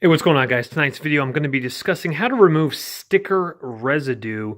Hey, what's going on, guys? Tonight's video, I'm going to be discussing how to remove sticker residue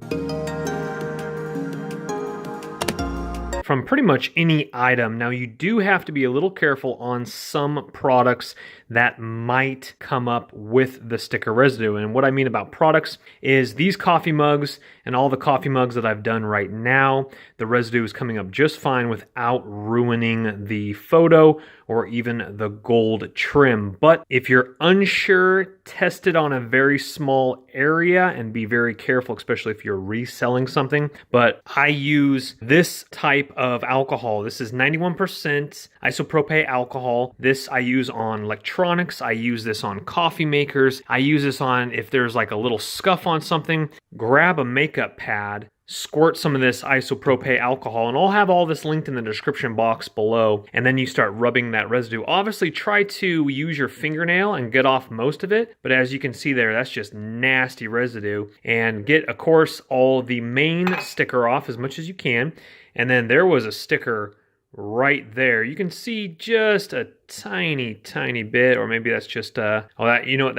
from pretty much any item. Now, you do have to be a little careful on some products that might come up with the sticker residue. And what I mean about products is these coffee mugs and all the coffee mugs that I've done right now, the residue is coming up just fine without ruining the photo or even the gold trim. But if you're unsure, test it on a very small area and be very careful, especially if you're reselling something. But I use this type of alcohol. This is 91% isopropyl alcohol. This I use on electronics. I use this on coffee makers. I use this on if there's like a little scuff on something. Grab a makeup pad, squirt some of this isopropyl alcohol, and I'll have all this linked in the description box below, and then you start rubbing that residue. Obviously, try to use your fingernail and get off most of it, but as you can see there, that's just nasty residue. And get, of course, all the main sticker off as much as you can, and then there was a sticker right there. You can see just a tiny bit, or maybe that's just that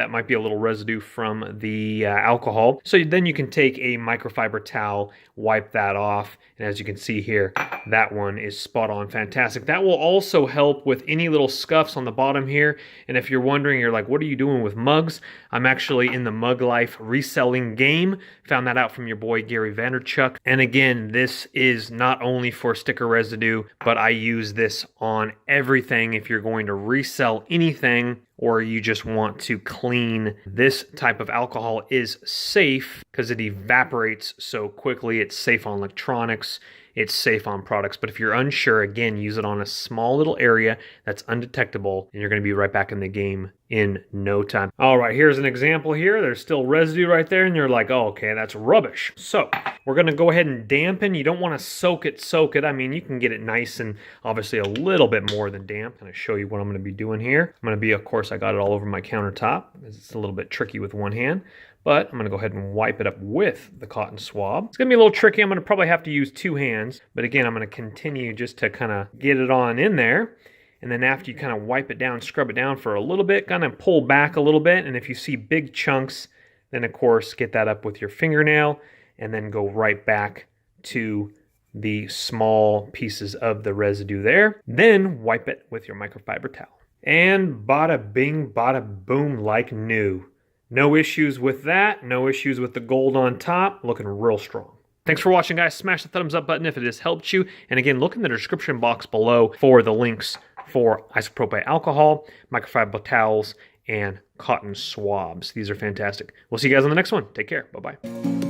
might be a little residue from the alcohol. So then you can take a microfiber towel, wipe that off, and as you can see here, that one is spot on, fantastic. That will also help with any little scuffs on the bottom here. And if you're wondering, you're like, what are you doing with mugs? I'm actually in the mug life reselling game. Found that out from your boy Gary Vaynerchuk. And again, this is not only for sticker residue, but I use this on everything. If you're going to resell anything, or you just want to clean, this type of alcohol is safe because it evaporates so quickly. It's safe on electronics. It's safe on products. But if you're unsure, again, use it on a small little area that's undetectable, and you're going to be right back in the game in no time. All right, here's an example here. There's still residue right there, and you're like, oh, okay, that's rubbish. So we're going to go ahead and dampen. You don't want to soak it. I mean, you can get it nice and obviously a little bit more than damp. I'm going to show you what I'm going to be doing here. I'm going to be, of course, I got it all over my countertop. It's a little bit tricky with one hand, but I'm going to go ahead and wipe it up with the cotton swab. It's going to be a little tricky. I'm going to probably have to use two hands, but again, I'm going to continue just to kind of get it on in there. And then after you kind of wipe it down, scrub it down for a little bit, kind of pull back a little bit. And if you see big chunks, then of course, get that up with your fingernail and then go right back to the small pieces of the residue there. Then wipe it with your microfiber towel. And bada bing, bada boom, like new. No issues with that. No issues with the gold on top. Looking real strong. Thanks for watching, guys. Smash the thumbs up button if it has helped you. And again, look in the description box below for the links for isopropyl alcohol, microfiber towels, and cotton swabs. These are fantastic. We'll see you guys on the next one. Take care. Bye-bye.